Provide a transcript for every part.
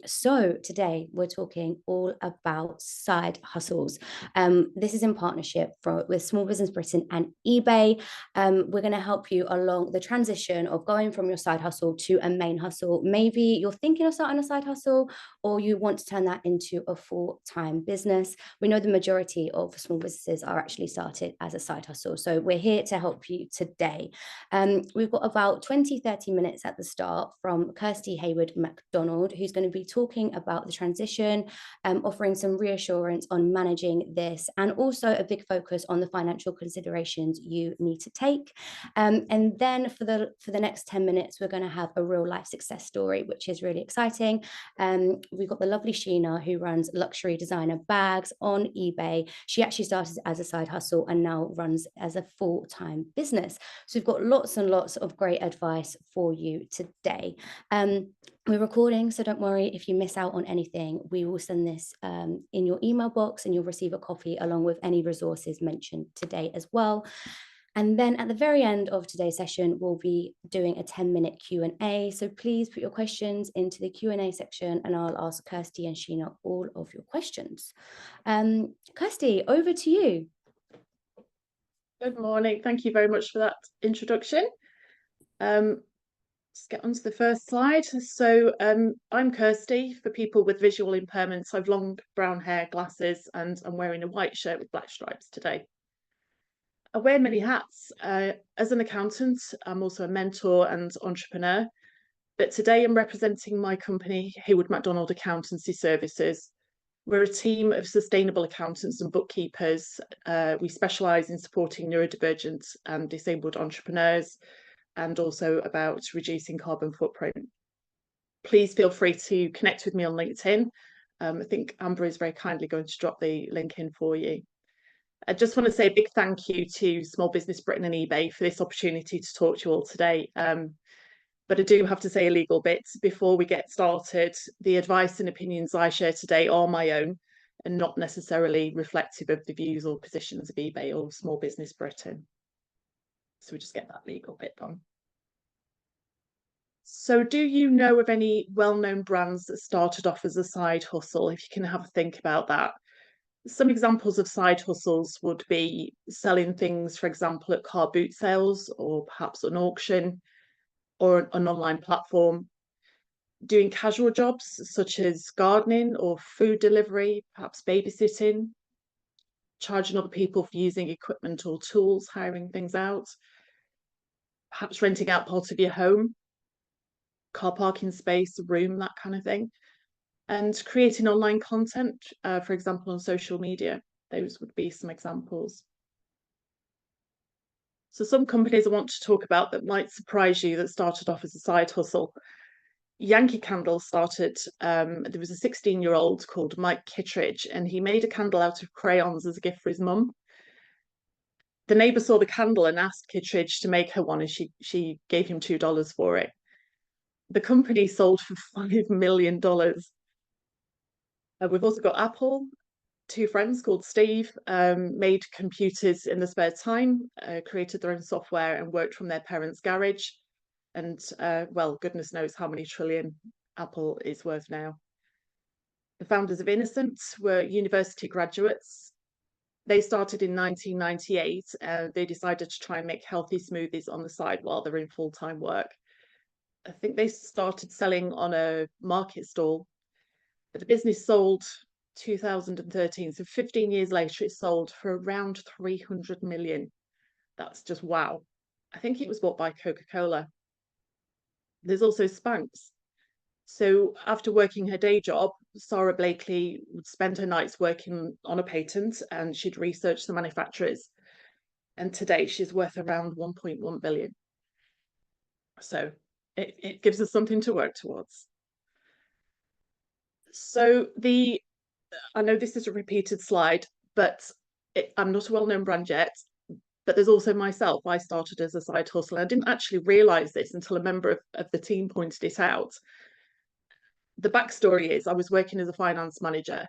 So today we're talking all about side hustles. This is in partnership with Small Business Britain and eBay. We're going to help you along the transition of going from your side hustle to a main hustle. Maybe you're thinking of starting a side hustle, or you want to turn that into a full-time business. We know the majority of small businesses are actually started as a side hustle. So we're here to help you today. We've got about 20-30 minutes at the start from Kirsty Hayward MacDonald, who's going to be talking about the transition, offering some reassurance on managing this, and also a big focus on the financial considerations you need to take. And then for the next 10 minutes, we're going to have a real life success story, which is really exciting. We've got the lovely Sheena, who runs luxury designer bags on eBay. She actually started as a side hustle and now runs as a full-time business. So we've got lots and lots of great advice for you today. We're recording, so don't worry if you miss out on anything. We will send this in your email box, and you'll receive a copy along with any resources mentioned today as well. And then at the very end of today's session, we'll be doing a 10-minute Q&A. So please put your questions into the Q&A section, and I'll ask Kirsty and Sheena all of your questions. Kirsty, over to you. Good morning. Thank you very much for that introduction. Let's get on to the first slide. So I'm Kirsty. For people with visual impairments, I've long brown hair, glasses, and I'm wearing a white shirt with black stripes today. I wear many hats. As an accountant, I'm also a mentor and entrepreneur. But today I'm representing my company, Hayward MacDonald Accountancy Services. We're a team of sustainable accountants and bookkeepers. We specialise in supporting neurodivergent and disabled entrepreneurs, and also about reducing carbon footprint. Please feel free to connect with me on LinkedIn. I think Amber is very kindly going to drop the link in for you. I just want to say a big thank you to Small Business Britain and eBay for this opportunity to talk to you all today. But I do have to say a legal bit before we get started. The advice and opinions I share today are my own and not necessarily reflective of the views or positions of eBay or Small Business Britain. So we just get that legal bit done. So do you know of any well-known brands that started off as a side hustle? If you can have a think about that. Some examples of side hustles would be selling things, for example, at car boot sales, or perhaps an auction, or an online platform, doing casual jobs such as gardening or food delivery, perhaps babysitting, charging other people for using equipment or tools, hiring things out, perhaps renting out part of your home, car parking space, room, that kind of thing, and creating online content, for example, on social media. Those would be some examples. So some companies I want to talk about that might surprise you that started off as a side hustle. Yankee Candle started, there was a 16-year-old called Mike Kittredge, and he made a candle out of crayons as a gift for his mum. The neighbour saw the candle and asked Kittredge to make her one, and she gave him $2 for it. The company sold for $5 million. We've also got Apple. Two friends called Steve made computers in their spare time, created their own software, and worked from their parents' garage. And well, goodness knows how many trillion Apple is worth now. The founders of Innocent were university graduates. They started in 1998. They decided to try and make healthy smoothies on the side while they're in full-time work. I think they started selling on a market stall, but the business sold 2013. So 15 years later, it sold for around 300 million. That's just wow. I think it was bought by Coca-Cola. There's also Spanx. So after working her day job, Sarah Blakely would spend her nights working on a patent, and she'd research the manufacturers. And today she's worth around 1.1 billion. So it gives us something to work towards. So I know this is a repeated slide, but I'm not a well-known brand yet, but there's also myself. I started as a side hustle. I didn't actually realise this until a member of the team pointed it out. The backstory is I was working as a finance manager,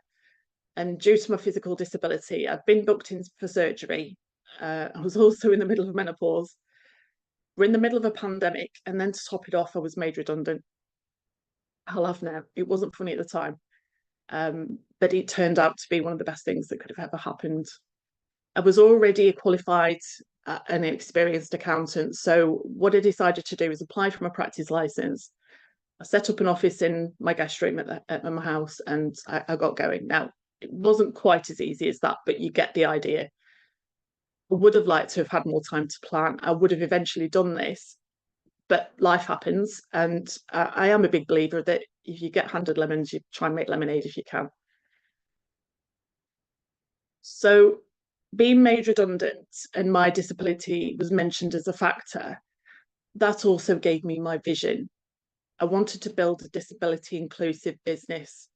and due to my physical disability, I'd been booked in for surgery. I was also in the middle of menopause. We're in the middle of a pandemic, and then to top it off, I was made redundant. I'll have now. It wasn't funny at the time, but it turned out to be one of the best things that could have ever happened. I was already a qualified and experienced accountant, so what I decided to do was apply for my practice license. I set up an office in my guest room at my house, and I got going. Now, it wasn't quite as easy as that, but you get the idea. I would have liked to have had more time to plan. I would have eventually done this, but life happens, and I am a big believer that if you get handed lemons, you try and make lemonade if you can. So, being made redundant and my disability was mentioned as a factor, that also gave me my vision. I wanted to build a disability inclusive business.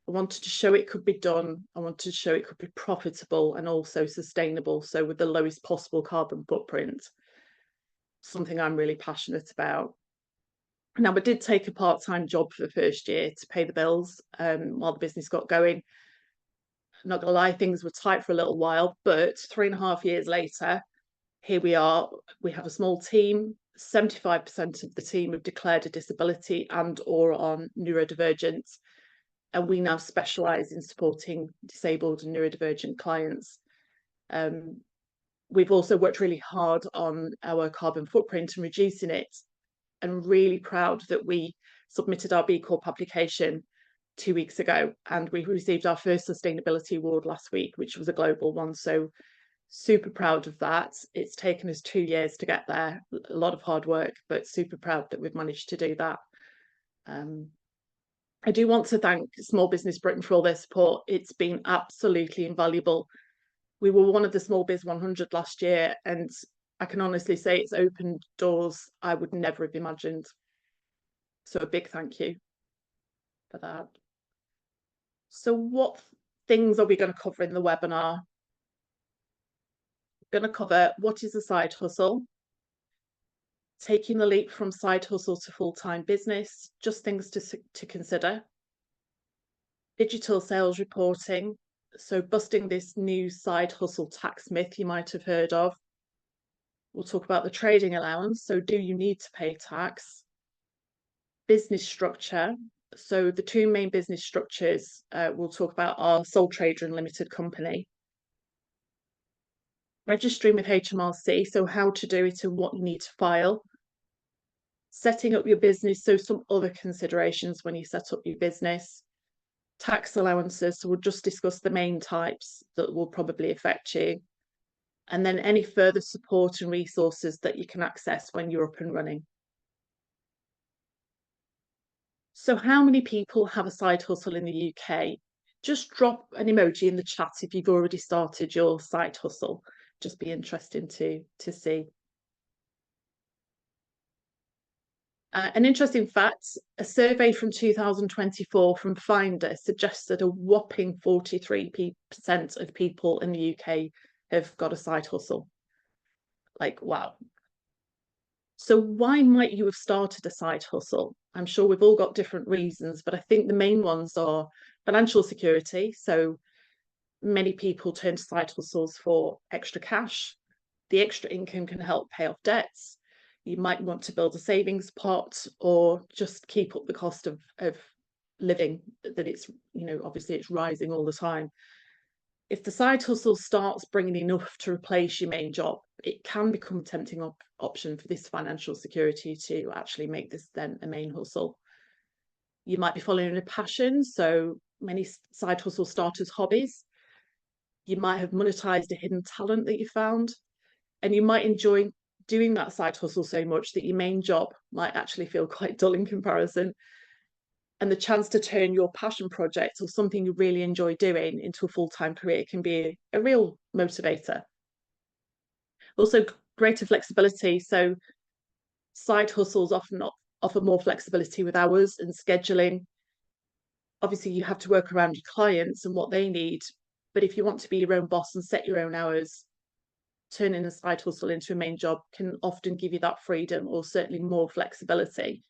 I wanted to show it could be done. I wanted to show it could be profitable and also sustainable. So with the lowest possible carbon footprint, something I'm really passionate about. Now, I did take a part-time job for the first year to pay the bills while the business got going. Not gonna lie, things were tight for a little while, but 3.5 years later, here we are. We have a small team. 75% of the team have declared a disability and or on neurodivergent, and we now specialise in supporting disabled and neurodivergent clients. We've also worked really hard on our carbon footprint and reducing it, and really proud that we submitted our B Corp application 2 weeks ago, and we received our first sustainability award last week, which was a global one. So super proud of that. It's taken us 2 years to get there, a lot of hard work, but super proud that we've managed to do that. I do want to thank Small Business Britain for all their support. It's been absolutely invaluable. We were one of the Small Biz 100 last year, and I can honestly say it's opened doors I would never have imagined. So a big thank you for that. So what things are we going to cover in the webinar? We're going to cover what is a side hustle, taking the leap from side hustle to full-time business, just things to consider. Digital sales reporting, so busting this new side hustle tax myth you might have heard of. We'll talk about the trading allowance, so do you need to pay tax? Business structure, so the two main business structures we'll talk about are sole trader and limited company. Registering with HMRC, so how to do it and what you need to file. Setting up your business, so some other considerations when you set up your business. Tax allowances, so we'll just discuss the main types that will probably affect you. And then any further support and resources that you can access when you're up and running. So how many people have a side hustle in the UK? Just drop an emoji in the chat if you've already started your side hustle. Just be interesting to see. An interesting fact, a survey from 2024 from Finder suggests that a whopping 43% of people in the UK have got a side hustle. Like, wow. So why might you have started a side hustle? I'm sure we've all got different reasons, but I think the main ones are financial security. So many people turn to side hustles for extra cash. The extra income can help pay off debts. You might want to build a savings pot or just keep up the cost of living, that it's, obviously it's rising all the time. If the side hustle starts bringing enough to replace your main job, it can become a tempting option for this financial security to actually make this then a main hustle. You might be following a passion, so many side hustles start as hobbies. You might have monetized a hidden talent that you found, and you might enjoy doing that side hustle so much that your main job might actually feel quite dull in comparison. And the chance to turn your passion project or something you really enjoy doing into a full-time career can be a real motivator. Also, greater flexibility. So side hustles often offer more flexibility with hours and scheduling. Obviously, you have to work around your clients and what they need. But if you want to be your own boss and set your own hours, turning a side hustle into a main job can often give you that freedom, or certainly more flexibility.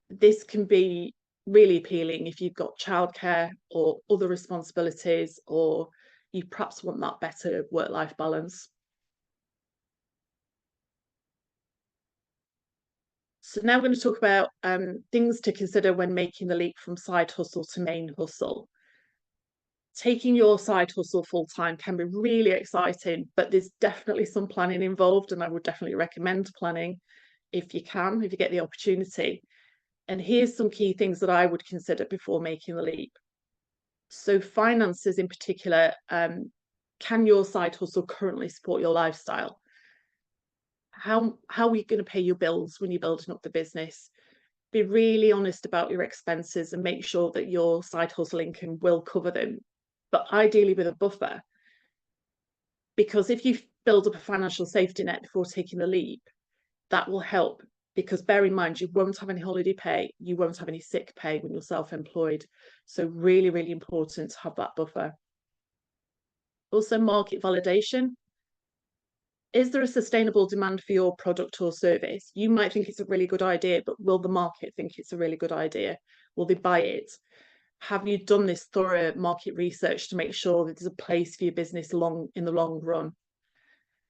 This can be really appealing if you've got childcare or other responsibilities, or you perhaps want that better work-life balance. So now we're going to talk about things to consider when making the leap from side hustle to main hustle. Taking your side hustle full time can be really exciting, but there's definitely some planning involved, and I would definitely recommend planning if you can, if you get the opportunity. And here's some key things that I would consider before making the leap. So finances in particular, can your side hustle currently support your lifestyle? How are you going to pay your bills when you're building up the business? Be really honest about your expenses and make sure that your side hustle income will cover them, but ideally with a buffer. Because if you build up a financial safety net before taking the leap, that will help. Because bear in mind, you won't have any holiday pay, you won't have any sick pay when you're self-employed. So really, really important to have that buffer. Also, market validation. Is there a sustainable demand for your product or service? You might think it's a really good idea, but will the market think it's a really good idea? Will they buy it? Have you done this thorough market research to make sure that there's a place for your business in the long run?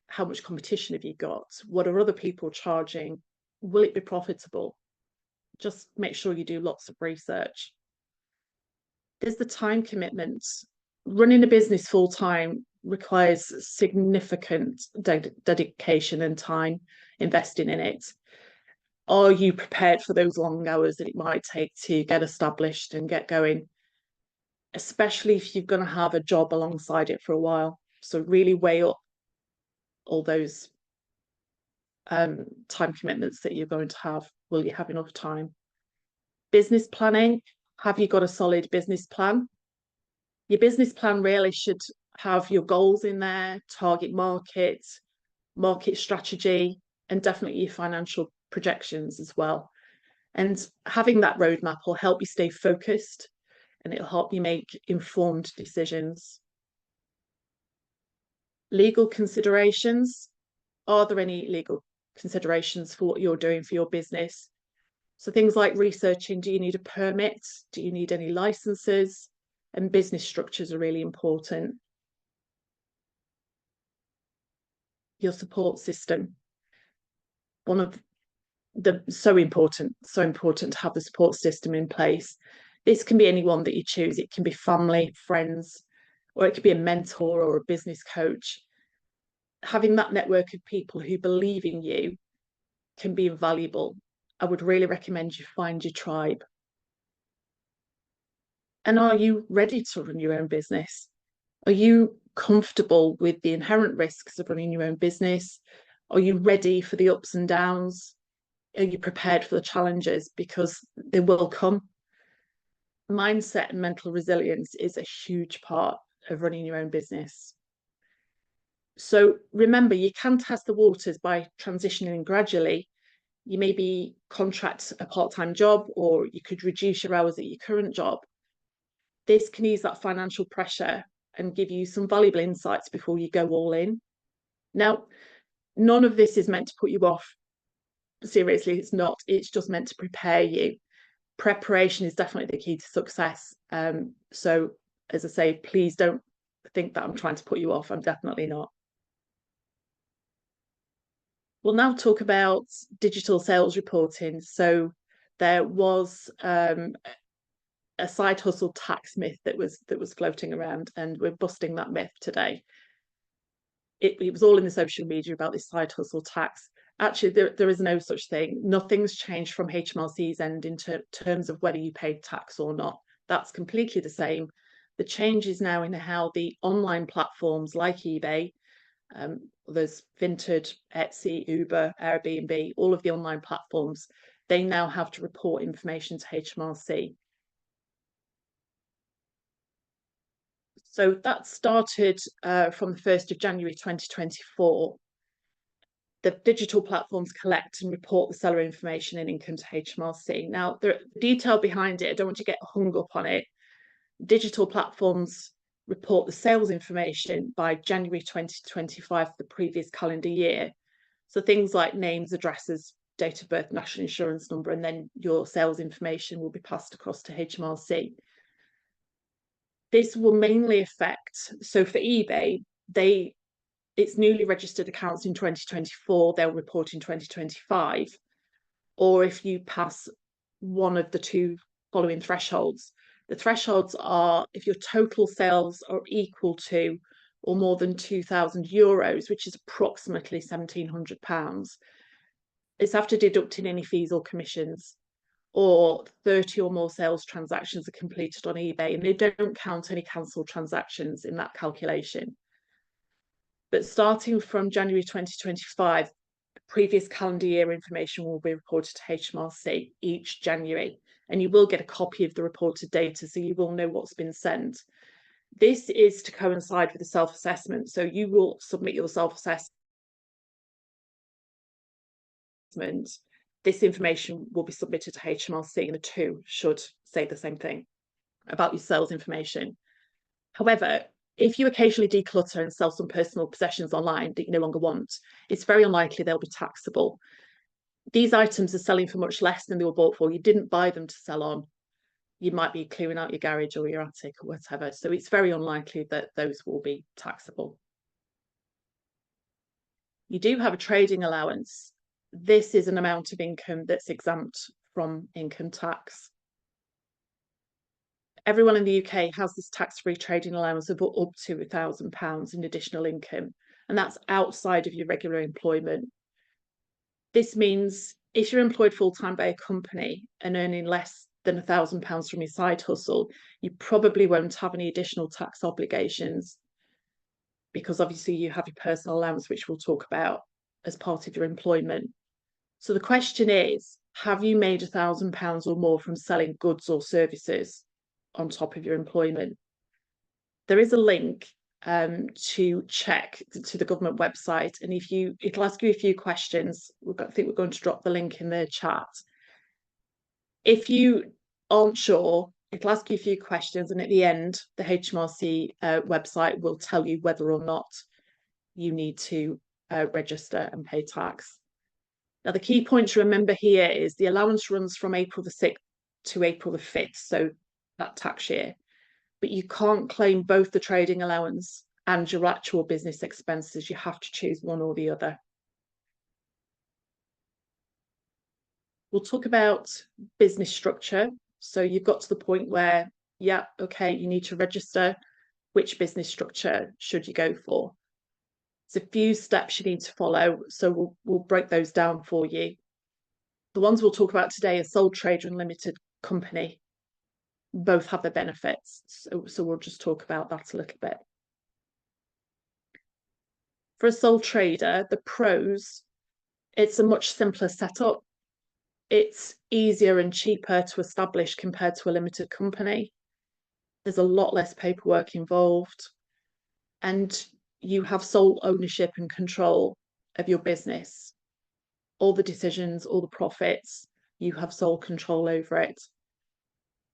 How much competition have you got? What are other people charging? Will it be profitable? Just make sure you do lots of research. There's the time commitment. Running a business full time requires significant dedication and time investing in it. Are you prepared for those long hours that it might take to get established and get going? Especially if you're going to have a job alongside it for a while. So really weigh up all those time commitments that you're going to have. Will you have enough time? Business planning. Have you got a solid business plan? Your business plan really should have your goals in there, target market, market strategy, and definitely your financial projections as well. And having that roadmap will help you stay focused and it'll help you make informed decisions. Legal considerations. Are there any legal considerations for what you're doing for your business? So things like researching, do you need a permit? Do you need any licenses? And business structures are really important. Your support system. One of the so important to have the support system in place. This can be anyone that you choose. It can be family, friends, or it could be a mentor or a business coach. Having that network of people who believe in you can be invaluable. I would really recommend you find your tribe. And are you ready to run your own business? Are you comfortable with the inherent risks of running your own business? Are you ready for the ups and downs? Are you prepared for the challenges? Because they will come. Mindset and mental resilience is a huge part of running your own business. So remember, you can test the waters by transitioning gradually. You maybe contract a part-time job, or you could reduce your hours at your current job. This can ease that financial pressure and give you some valuable insights before you go all in. Now, none of this is meant to put you off. Seriously, it's not. It's just meant to prepare you. Preparation is definitely the key to success. So, as I say, please don't think that I'm trying to put you off. I'm definitely not. We'll now talk about digital sales reporting. So there was a side hustle tax myth that was floating around, and we're busting that myth today. It was all in the social media about this side hustle tax. Actually, there is no such thing. Nothing's changed from HMRC's end in terms of whether you paid tax or not. That's completely the same. The change is now in how the online platforms like eBay, there's Vinted, Etsy, Uber, Airbnb, all of the online platforms, they now have to report information to HMRC. So that started from the 1st of January 2024. The digital platforms collect and report the seller information and income to HMRC. Now, the detail behind it, I don't want to get hung up on it. Digital platforms report the sales information by January 2025 for the previous calendar year. So things like names, addresses, date of birth, national insurance number, and then your sales information will be passed across to HMRC. This will mainly affect, so for eBay, its newly registered accounts in 2024, they'll report in 2025. or if you pass one of the two following thresholds. The thresholds are if your total sales are equal to or more than €2,000, which is approximately £1,700. It's after deducting any fees or commissions, or 30 or more sales transactions are completed on eBay, and they don't count any cancelled transactions in that calculation. But starting from January 2025, previous calendar year information will be reported to HMRC each January, and you will get a copy of the reported data, so you will know what's been sent. This is to coincide with the self-assessment, so you will submit your self-assessment. This information will be submitted to HMRC, and the two should say the same thing about your sales information. However, if you occasionally declutter and sell some personal possessions online that you no longer want, it's very unlikely they'll be taxable. These items are selling for much less than they were bought for. You didn't buy them to sell on. You might be clearing out your garage or your attic or whatever. So it's very unlikely that those will be taxable. You do have a trading allowance. This is an amount of income that's exempt from income tax. Everyone in the UK has this tax-free trading allowance of up to £1,000 in additional income, and that's outside of your regular employment. This means if you're employed full-time by a company and earning less than £1,000 from your side hustle, you probably won't have any additional tax obligations, because obviously you have your personal allowance, which we'll talk about as part of your employment. So the question is, have you made £1,000 or more from selling goods or services on top of your employment? There is a link to check to the government website, and it'll ask you a few questions. I think we're going to drop the link in the chat. If you aren't sure, it'll ask you a few questions, and at the end, the HMRC website will tell you whether or not you need to register and pay tax. Now, the key point to remember here is the allowance runs from April the 6th to April the 5th, so that tax year. But you can't claim both the trading allowance and your actual business expenses. You have to choose one or the other. We'll talk about business structure. So you've got to the point where, yeah, okay, you need to register. Which business structure should you go for? There's a few steps you need to follow, so we'll break those down for you. The ones we'll talk about today are sole trader and limited company. Both have their benefits, so we'll just talk about that a little bit. For a sole trader, the pros, it's a much simpler setup. It's easier and cheaper to establish compared to a limited company. There's a lot less paperwork involved, and you have sole ownership and control of your business. All the decisions, all the profits, you have sole control over it.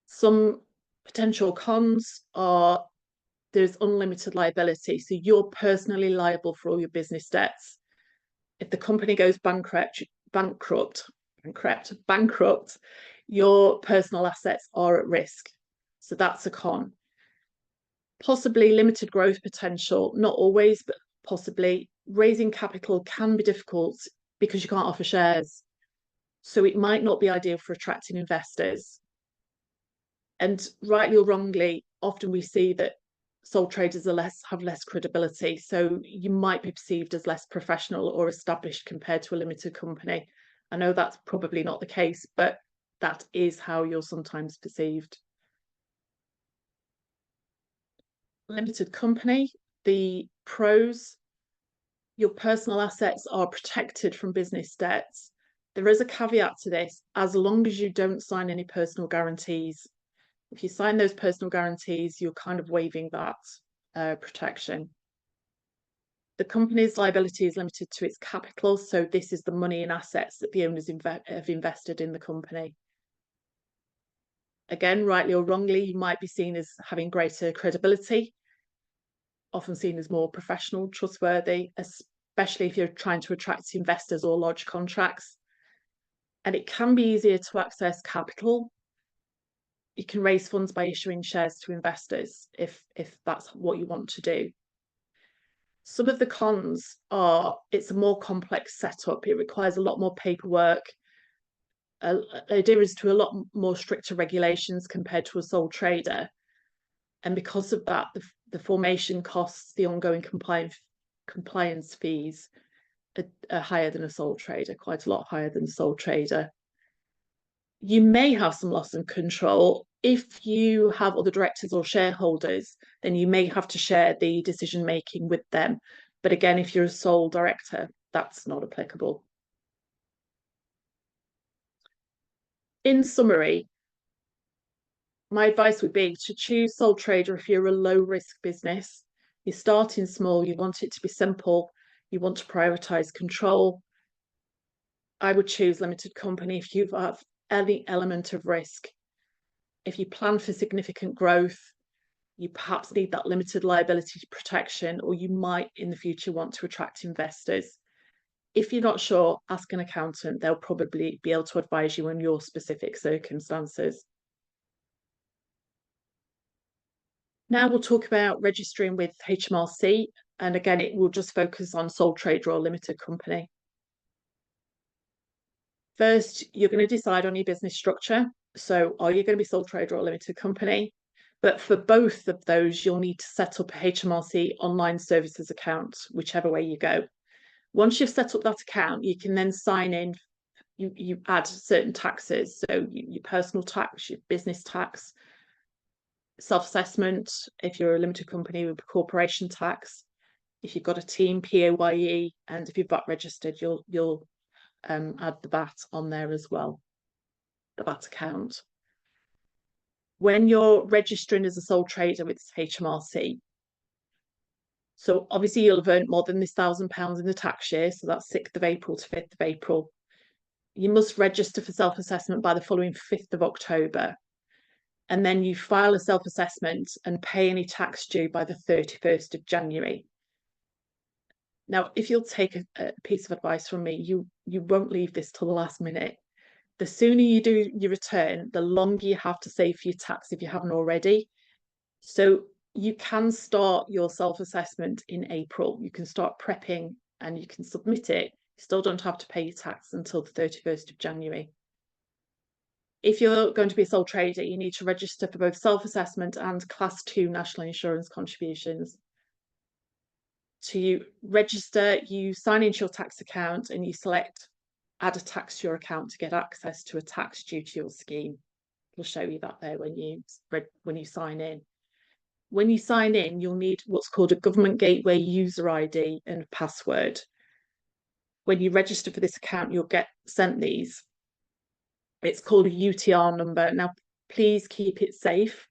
Some potential cons are there's unlimited liability. So you're personally liable for all your business debts. If the company goes bankrupt, your personal assets are at risk. So that's a con. Possibly limited growth potential, not always, but possibly. Raising capital can be difficult because you can't offer shares. So it might not be ideal for attracting investors. And rightly or wrongly, often we see that sole traders have less credibility. So you might be perceived as less professional or established compared to a limited company. I know that's probably not the case, but that is how you're sometimes perceived. Limited company, the pros, your personal assets are protected from business debts. There is a caveat to this, as long as you don't sign any personal guarantees. If you sign those personal guarantees, you're kind of waiving that protection. The company's liability is limited to its capital, so this is the money and assets that the owners have invested in the company. Again, rightly or wrongly, you might be seen as having greater credibility, often seen as more professional, trustworthy, especially if you're trying to attract investors or large contracts. And it can be easier to access capital. You can raise funds by issuing shares to investors if that's what you want to do. Some of the cons are it's a more complex setup. It requires a lot more paperwork. adherence to a lot more stricter regulations compared to a sole trader. And because of that, the formation costs, the ongoing compliance fees are higher than a sole trader, quite a lot higher than a sole trader. You may have some loss of control. If you have other directors or shareholders, then you may have to share the decision making with them. But again, if you're a sole director, that's not applicable. In summary, my advice would be to choose sole trader if you're a low risk business. You're starting small, you want it to be simple, you want to prioritize control. I would choose limited company if you have any element of risk. If you plan for significant growth, you perhaps need that limited liability protection, or you might in the future want to attract investors. If you're not sure, ask an accountant. They'll probably be able to advise you on your specific circumstances. Now we'll talk about registering with HMRC, and again, it will just focus on sole trader or limited company. First, you're going to decide on your business structure. So are you going to be sole trader or limited company? But for both of those, you'll need to set up a HMRC online services account, whichever way you go. Once you've set up that account, you can then sign in. You add certain taxes. So your personal tax, your business tax, self-assessment, if you're a limited company with corporation tax, if you've got a team, PAYE, and if you've VAT registered, you'll add the VAT on there as well, the VAT account. When you're registering as a sole trader with HMRC, so obviously you'll have earned more than this £1,000 in the tax year, so that's 6th of April to 5th of April. You must register for self-assessment by the following 5th of October. And then you file a self-assessment and pay any tax due by the 31st of January. Now, if you'll take a piece of advice from me, you won't leave this till the last minute. The sooner you do your return, the longer you have to save for your tax if you haven't already. So you can start your self-assessment in April. You can start prepping and you can submit it. You still don't have to pay your tax until the 31st of January. If you're going to be a sole trader, you need to register for both self-assessment and Class 2 national insurance contributions. To register, you sign into your tax account and you select add a tax to your account to get access to a tax due to your scheme. We'll show you that there when you sign in. When you sign in, you'll need what's called a government gateway user ID and password. When you register for this account, you'll get sent these. It's called a UTR number. Now, please keep it safe.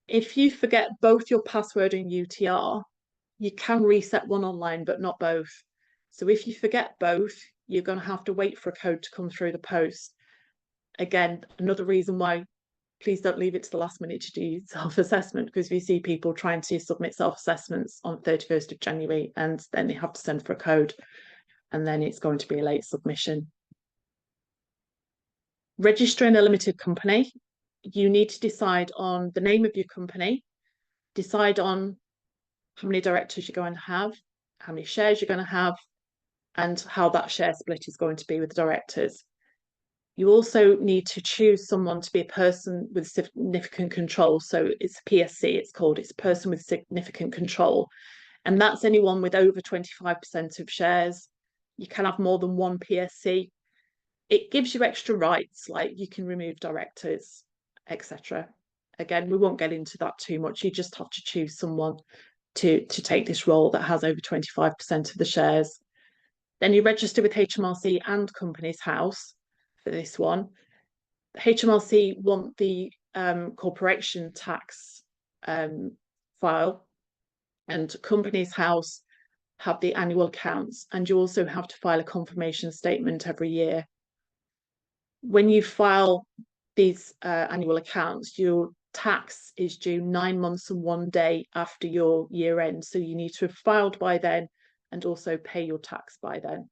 If you forget both your password and UTR, you can reset one online, but not both. So if you forget both, you're going to have to wait for a code to come through the post. Again, another reason why please don't leave it to the last minute to do self-assessment, because we see people trying to submit self-assessments on 31st of January and then they have to send for a code and then it's going to be a late submission. Registering a limited company, you need to decide on the name of your company, decide on how many directors you're going to have, how many shares you're going to have, and how that share split is going to be with the directors. You also need to choose someone to be a person with significant control. So it's a PSC, it's called, it's a person with significant control. And that's anyone with over 25% of shares. You can have more than one PSC. It gives you extra rights, like you can remove directors, etc. Again, we won't get into that too much. You just have to choose someone to take this role that has over 25% of the shares. Then you register with HMRC and Companies House for this one. HMRC want the corporation tax file, and Companies House have the annual accounts, and you also have to file a confirmation statement every year. When you file these annual accounts, your tax is due 9 months and 1 day after your year end. So you need to have filed by then and also pay your tax by then.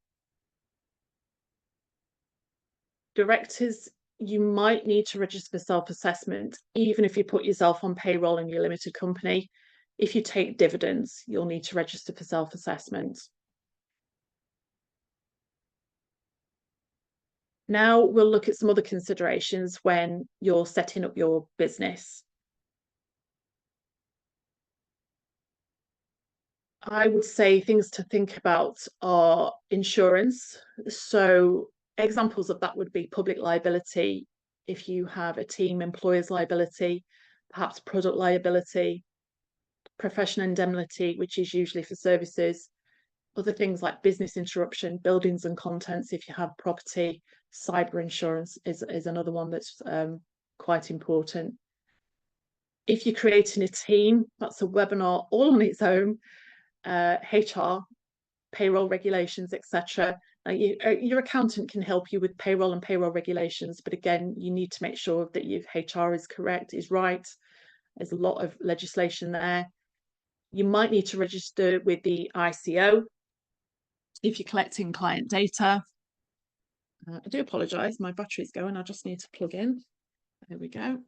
Directors, you might need to register for self-assessment, even if you put yourself on payroll in your limited company. If you take dividends, you'll need to register for self-assessment. Now we'll look at some other considerations when you're setting up your business. I would say things to think about are insurance. So examples of that would be public liability, if you have a team, employer's liability, perhaps product liability, professional indemnity, which is usually for services, other things like business interruption, buildings and contents, if you have property, cyber insurance is another one that's quite important. If you're creating a team, that's a webinar all on its own. HR, payroll regulations, etc. Your accountant can help you with payroll and payroll regulations, but again, you need to make sure that your HR is correct, is right. There's a lot of legislation there. You might need to register with the ICO if you're collecting client data. I do apologise, my battery's going, I just need to plug in. There we go.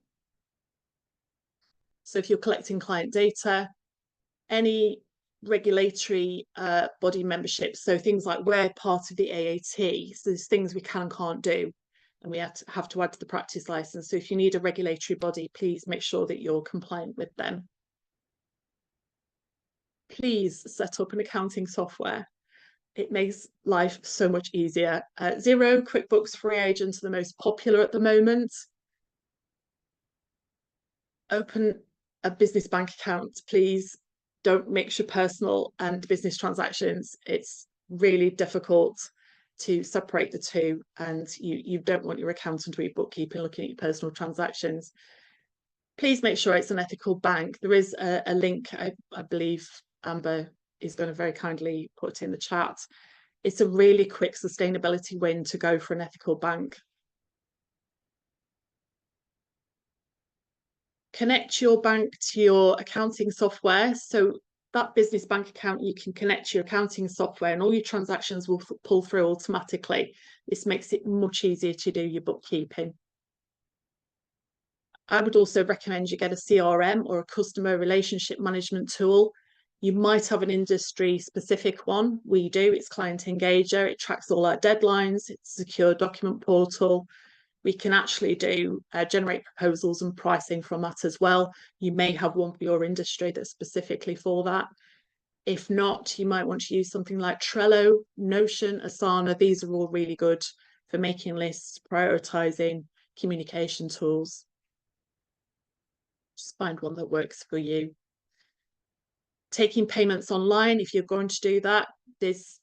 So if you're collecting client data, any regulatory body membership, so things like we're part of the AAT, so there's things we can and can't do, and we have to add to the practice license. So if you need a regulatory body, please make sure that you're compliant with them. Please set up an accounting software. It makes life so much easier. Xero, QuickBooks, Free Agent are the most popular at the moment. Open a business bank account, please. Don't mix your personal and business transactions. It's really difficult to separate the two, and you don't want your accountant or your bookkeeper looking at your personal transactions. Please make sure it's an ethical bank. There is a link, I believe Amber is going to very kindly put in the chat. It's a really quick sustainability win to go for an ethical bank. Connect your bank to your accounting software. So that business bank account, you can connect to your accounting software and all your transactions will pull through automatically. This makes it much easier to do your bookkeeping. I would also recommend you get a CRM or a customer relationship management tool. You might have an industry specific one. We do. It's Client Engager. It tracks all our deadlines. It's a secure document portal. We can actually do generate proposals and pricing from that as well. You may have one for your industry that's specifically for that. If not, you might want to use something like Trello, Notion, Asana. These are all really good for making lists, prioritizing, communication tools. Just find one that works for you. Taking payments online, if you're going to do that, there's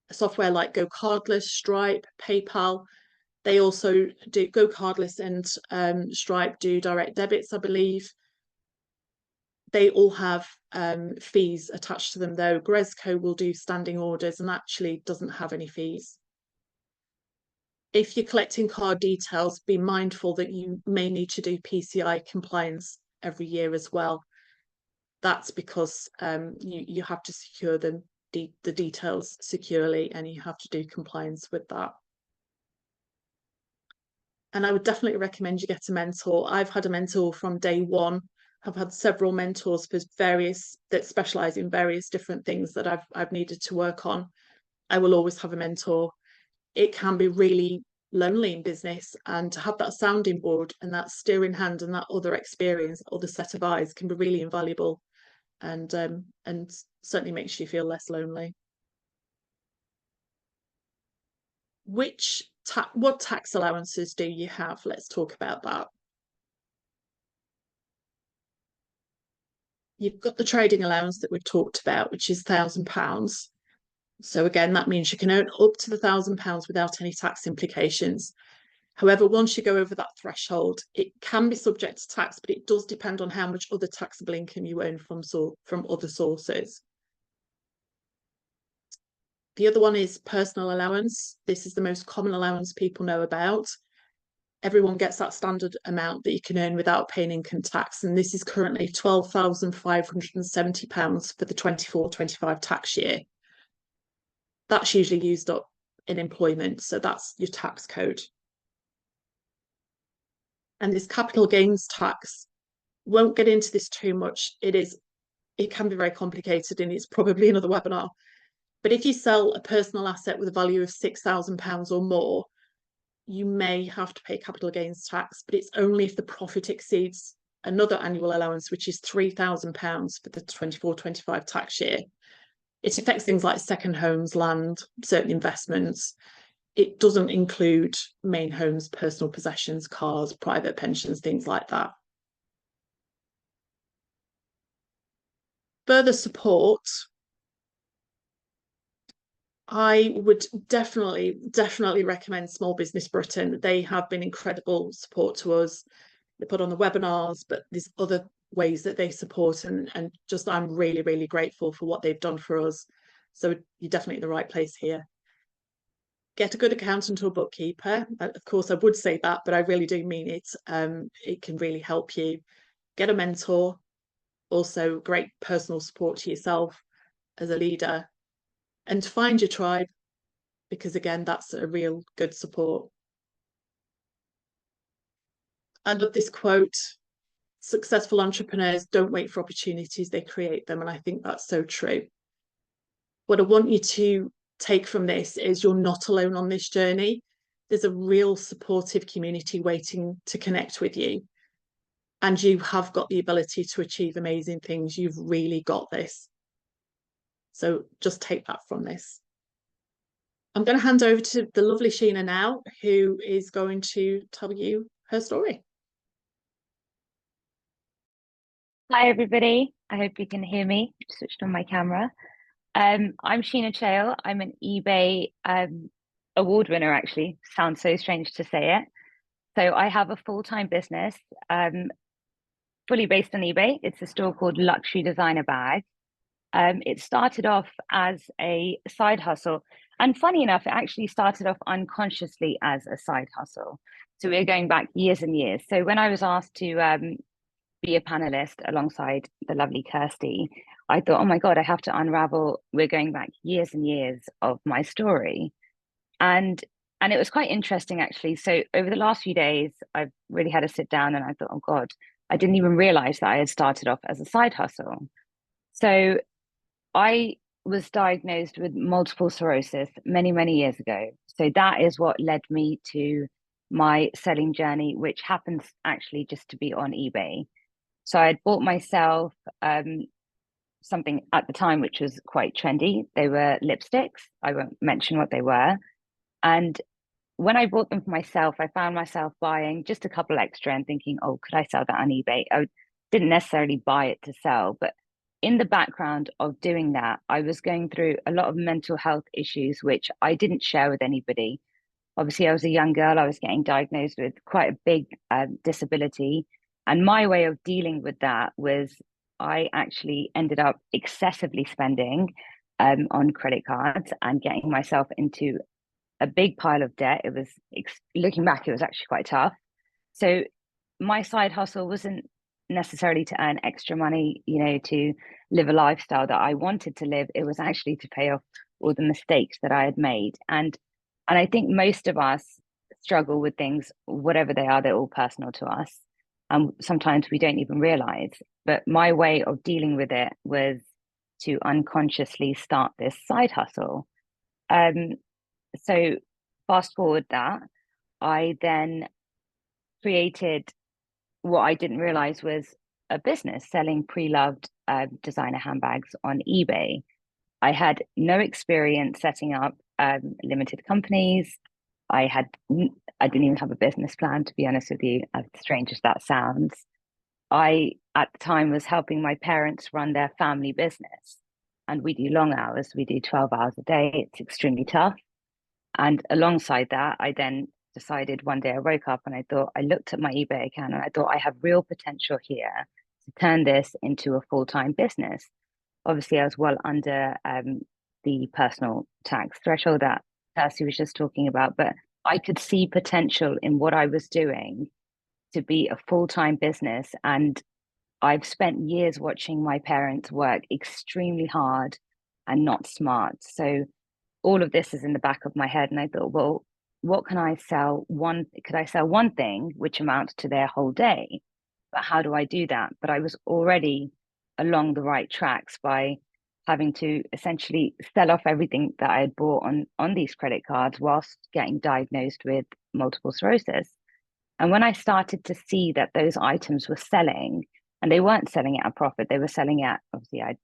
a software like Go Cardless, Stripe, PayPal. They also do Go Cardless and Stripe do direct debits, I believe. They all have fees attached to them, though. Gresco will do standing orders and actually doesn't have any fees. If you're collecting card details, be mindful that you may need to do PCI compliance every year as well. That's because you have to secure the details securely, and you have to do compliance with that. And I would definitely recommend you get a mentor. I've had a mentor from day one. I've had several mentors for various that specialize in various different things that I've needed to work on. I will always have a mentor. It can be really lonely in business, and to have that sounding board and that steering hand and that other experience, other set of eyes can be really invaluable, and certainly makes you feel less lonely. What tax allowances do you have? Let's talk about that. You've got the trading allowance that we've talked about, which is £1,000. So again, that means you can earn up to the £1,000 without any tax implications. However, once you go over that threshold, it can be subject to tax, but it does depend on how much other taxable income you earn from other sources. The other one is personal allowance. This is the most common allowance people know about. Everyone gets that standard amount that you can earn without paying income tax, and this is currently £12,570 for the 24-25 tax year. That's usually used up in employment, so that's your tax code. And this capital gains tax, won't get into this too much. It can be very complicated, and it's probably another webinar. But if you sell a personal asset with a value of £6,000 or more, you may have to pay capital gains tax, but it's only if the profit exceeds another annual allowance, which is £3,000 for the 24-25 tax year. It affects things like second homes, land, certain investments. It doesn't include main homes, personal possessions, cars, private pensions, things like that. Further support, I would definitely recommend Small Business Britain. They have been incredible support to us. They put on the webinars, but there's other ways that they support, and just I'm really grateful for what they've done for us. So you're definitely in the right place here. Get a good accountant or bookkeeper. Of course, I would say that, but I really do mean it. It can really help you. Get a mentor. Also, great personal support to yourself as a leader. And find your tribe, because again, that's a real good support. I love this quote: successful entrepreneurs don't wait for opportunities, they create them. And I think that's so true. What I want you to take from this is you're not alone on this journey. There's a real supportive community waiting to connect with you. And you have got the ability to achieve amazing things. You've really got this. So just take that from this. I'm going to hand over to the lovely Sheena now, who is going to tell you her story. Hi, everybody. I hope you can hear me. Switched on my camera. I'm Sheena Chale. I'm an eBay award winner, actually. Sounds so strange to say it. So I have a full-time business, fully based on eBay. It's a store called Luxury Designer Bag. It started off as a side hustle. And funny enough, it actually started off unconsciously as a side hustle. So we're going back years and years. So when I was asked to be a panelist alongside the lovely Kirsty, I thought, oh my God, I have to unravel. We're going back years and years of my story. And it was quite interesting, actually. So over the last few days, I've really had to sit down and I thought, oh God, I didn't even realize that I had started off as a side hustle. So I was diagnosed with multiple sclerosis many years ago. So that is what led me to my selling journey, which happens actually just to be on eBay. So I had bought myself something at the time which was quite trendy. They were lipsticks. I won't mention what they were. And when I bought them for myself, I found myself buying just a couple extra and thinking, oh, could I sell that on eBay? I didn't necessarily buy it to sell, but in the background of doing that, I was going through a lot of mental health issues, which I didn't share with anybody. Obviously, I was a young girl. I was getting diagnosed with quite a big disability. And my way of dealing with that was I actually ended up excessively spending on credit cards and getting myself into a big pile of debt. It was, looking back, it was actually quite tough. So my side hustle wasn't necessarily to earn extra money, to live a lifestyle that I wanted to live. It was actually to pay off all the mistakes that I had made. And I think most of us struggle with things, whatever they are, they're all personal to us. And sometimes we don't even realize. But my way of dealing with it was to unconsciously start this side hustle. So fast forward that, I then created what I didn't realize was a business selling pre-loved designer handbags on eBay. I had no experience setting up limited companies. I didn't even have a business plan, to be honest with you, as strange as that sounds. I, at the time, was helping my parents run their family business. And we do long hours. We do 12 hours a day. It's extremely tough. And alongside that, I then decided one day I woke up and I looked at my eBay account and I thought I have real potential here to turn this into a full-time business. Obviously, I was well under the personal tax threshold that Kirsty was just talking about, but I could see potential in what I was doing to be a full-time business. And I've spent years watching my parents work extremely hard and not smart. So all of this is in the back of my head. And I thought, well, what can I sell? Could I sell one thing which amounts to their whole day? But how do I do that? But I was already along the right tracks by having to essentially sell off everything that I had bought on these credit cards whilst getting diagnosed with multiple sclerosis. And when I started to see that those items were selling, and they weren't selling at a profit, they were selling at, obviously I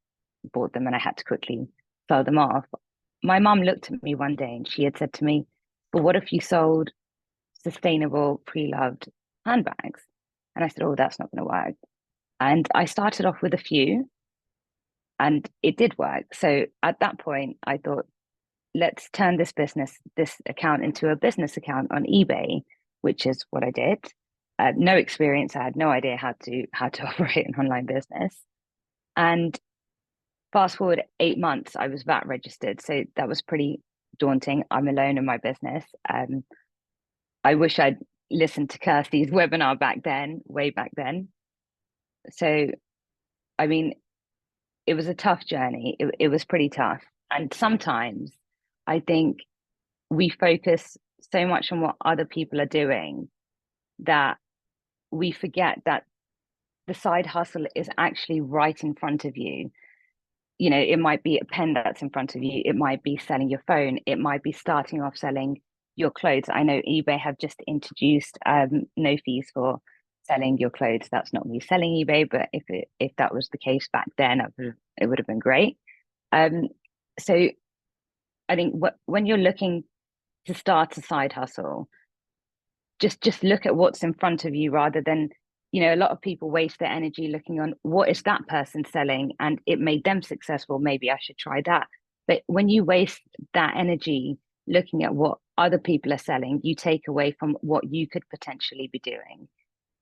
bought them and I had to quickly sell them off. My mum looked at me one day and she had said to me, but what if you sold sustainable pre-loved handbags? And I said, oh, that's not going to work. And I started off with a few and it did work. So at that point, I thought, let's turn this account into a business account on eBay, which is what I did. No experience. I had no idea how to operate an online business. And fast forward 8 months, I was VAT registered. So that was pretty daunting. I'm alone in my business. I wish I'd listened to Kirsty's webinar way back then. So, I mean, it was a tough journey. It was pretty tough. And sometimes I think we focus so much on what other people are doing that we forget that the side hustle is actually right in front of you. You know, it might be a pen that's in front of you. It might be selling your phone. It might be starting off selling your clothes. I know eBay have just introduced no fees for selling your clothes. That's not me selling eBay, but if that was the case back then, it would have been great. So I think when you're looking to start a side hustle, just look at what's in front of you rather than, you know, a lot of people waste their energy looking on what is that person selling and it made them successful. Maybe I should try that. But when you waste that energy looking at what other people are selling, you take away from what you could potentially be doing.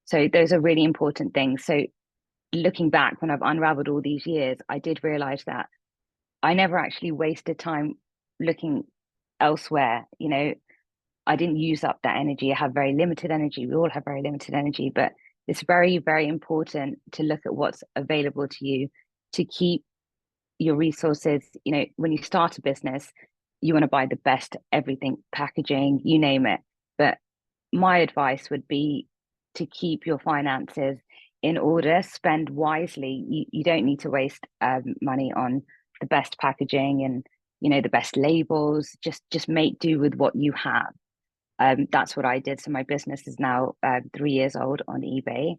So those are really important things. So looking back, when I've unraveled all these years, I did realize that I never actually wasted time looking elsewhere. You know, I didn't use up that energy. I have very limited energy. We all have very limited energy, but it's very, very important to look at what's available to you to keep your resources. You know, when you start a business, you want to buy the best everything, packaging, you name it. But my advice would be to keep your finances in order, spend wisely. You don't need to waste money on the best packaging and, you know, the best labels. Just make do with what you have. That's what I did. So my business is now 3 years old on eBay.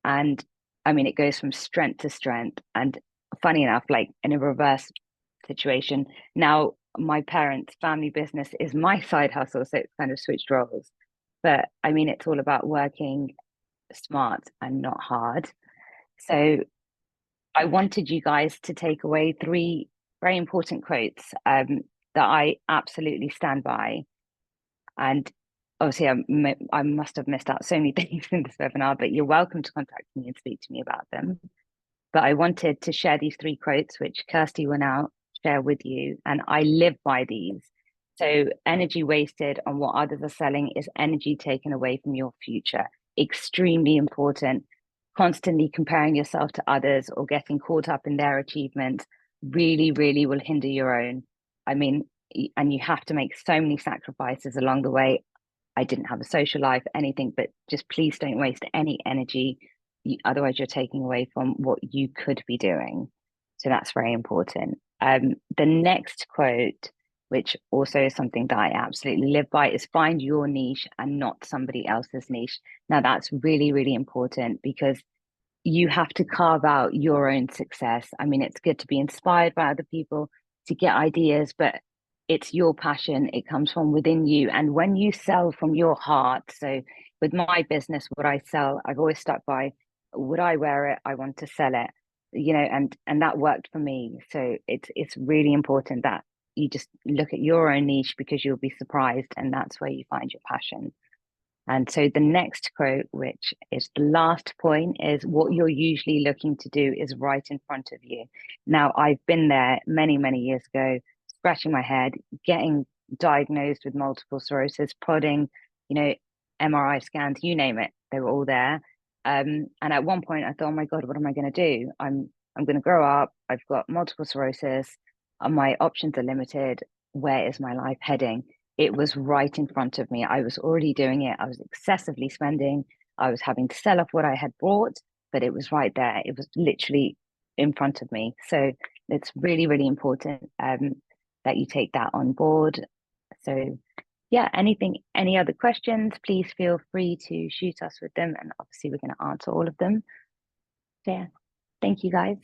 And I mean, it goes from strength to strength. And funny enough, like in a reverse situation, now my parents' family business is my side hustle. So it's kind of switched roles. But I mean, it's all about working smart and not hard. So I wanted you guys to take away 3 very important quotes that I absolutely stand by. And obviously, I must have missed out so many things in this webinar, but you're welcome to contact me and speak to me about them. But I wanted to share these 3 quotes, which Kirsty will now share with you. And I live by these. So energy wasted on what others are selling is energy taken away from your future. Extremely important. Constantly comparing yourself to others or getting caught up in their achievements really, really will hinder your own. I mean, and you have to make so many sacrifices along the way. I didn't have a social life, anything, but just please don't waste any energy. Otherwise, you're taking away from what you could be doing. So that's very important. The next quote, which also is something that I absolutely live by, is find your niche and not somebody else's niche. Now, that's really, really important because you have to carve out your own success. I mean, it's good to be inspired by other people, to get ideas, but it's your passion. It comes from within you. And when you sell from your heart, so with my business, what I sell, I've always stuck by, would I wear it? I want to sell it, you know, and that worked for me. So it's really important that you just look at your own niche because you'll be surprised. And that's where you find your passion. And so the next quote, which is the last point, is what you're usually looking to do is right in front of you. Now, I've been there many, many years ago, scratching my head, getting diagnosed with multiple sclerosis, prodding, you know, MRI scans, you name it, they were all there. And at one point I thought, oh my God, what am I going to do? I'm going to grow up. I've got multiple sclerosis. My options are limited. Where is my life heading? It was right in front of me. I was already doing it. I was excessively spending. I was having to sell off what I had bought, but it was right there. It was literally in front of me. So it's really, really important that you take that on board. So yeah, any other questions, please feel free to shoot us with them, and obviously we're going to answer all of them. So yeah, thank you guys.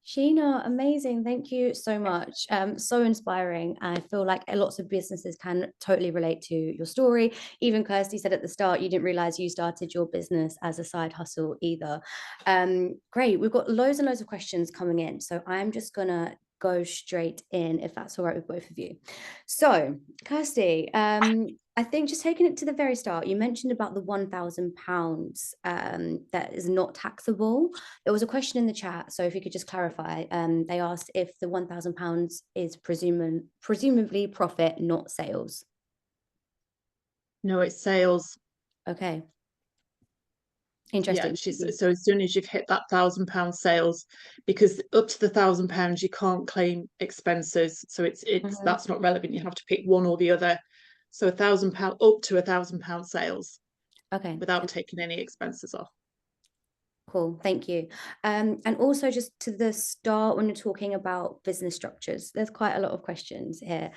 Sheena, amazing. Thank you so much. So inspiring. I feel like lots of businesses can totally relate to your story. Even Kirsty said at the start, you didn't realize you started your business as a side hustle either. Great. We've got loads and loads of questions coming in. So I'm just going to go straight in, if that's all right with both of you. So, Kirsty, I think just taking it to the very start, you mentioned about the £1,000 that is not taxable. There was a question in the chat, so if you could just clarify, they asked if the £1,000 is presumably profit, not sales. No, it's sales. Okay. Interesting. Yeah, so as soon as you've hit that £1,000 sales, because up to the £1,000 you can't claim expenses, so it's that's not relevant. You have to pick one or the other. So £1,000 up to £1,000 sales. Okay. Without taking any expenses off. Cool, thank you. And also just to the start, when you're talking about business structures, there's quite a lot of questions here.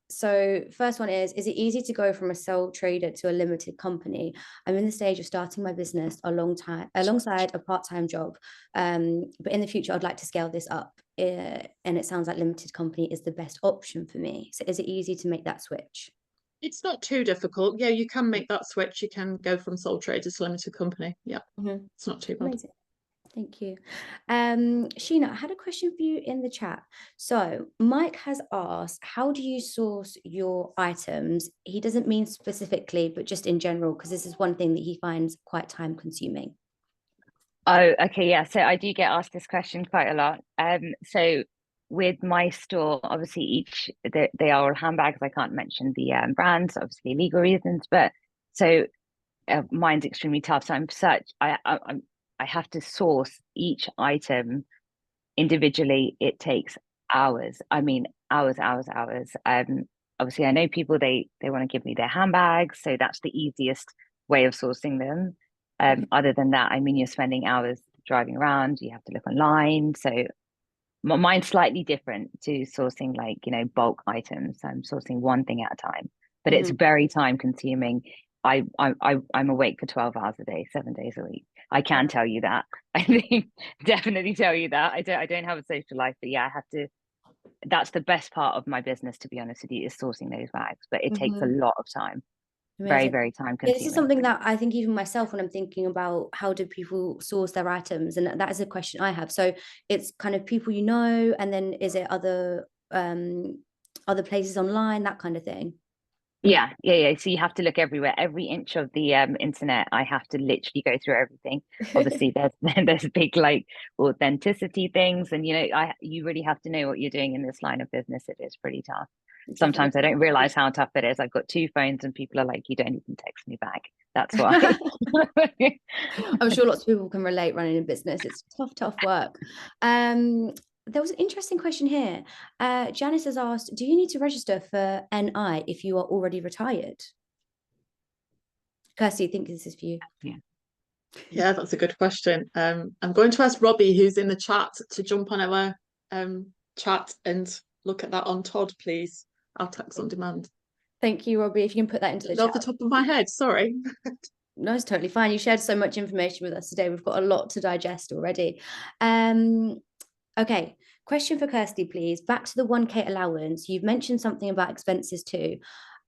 So first one is it easy to go from a sole trader to a limited company? I'm in the stage of starting my business alongside a part-time job, but in the future, I'd like to scale this up. And it sounds like limited company is the best option for me. So is it easy to make that switch? It's not too difficult. Yeah, you can make that switch. You can go from sole trader to limited company. Yeah, it's not too bad. Amazing. Thank you. Sheena, I had a question for you in the chat. So Mike has asked, how do you source your items? He doesn't mean specifically, but just in general, because this is one thing that he finds quite time consuming. Oh, okay, yeah. So I do get asked this question quite a lot. So with my store, obviously they are all handbags. I can't mention the brands, obviously legal reasons, but so mine's extremely tough. So I have to source each item individually. It takes hours. I mean, hours. Obviously I know people, they want to give me their handbags, so that's the easiest way of sourcing them. Other than that, I mean, you're spending hours driving around, you have to look online. So mine's slightly different to sourcing, like, bulk items. I'm sourcing one thing at a time, but it's very time consuming. I'm awake for 12 hours a day, 7 days a week. I can tell you that. I think definitely tell you that. I don't have a social life, but yeah, I have to. That's the best part of my business, to be honest with you, is sourcing those bags. But it takes a lot of time. Amazing. Very, very time consuming. This is something that I think even myself, when I'm thinking about how do people source their items, and that is a question I have. So it's kind of people and then is it other places online, that kind of thing? Yeah. So you have to look everywhere, every inch of the internet. I have to literally go through everything. Obviously, there's big like authenticity things, and you really have to know what you're doing in this line of business. It is pretty tough. Sometimes I don't realize how tough it is. I've got 2 phones and people are like, you don't even text me back. That's why. I'm sure lots of people can relate running a business. It's tough work. There was an interesting question here. Janice has asked, do you need to register for NI if you are already retired? Kirsty, I think this is for you. Yeah, that's a good question. I'm going to ask Robbie, who's in the chat, to jump on our chat and look at that on Todd, please. Our tax on demand. Thank you, Robbie. If you can put that into the chat. Off the top of my head, sorry. No, it's totally fine. You shared so much information with us today. We've got a lot to digest already. Okay, question for Kirsty, please. Back to the 1K allowance. You've mentioned something about expenses too.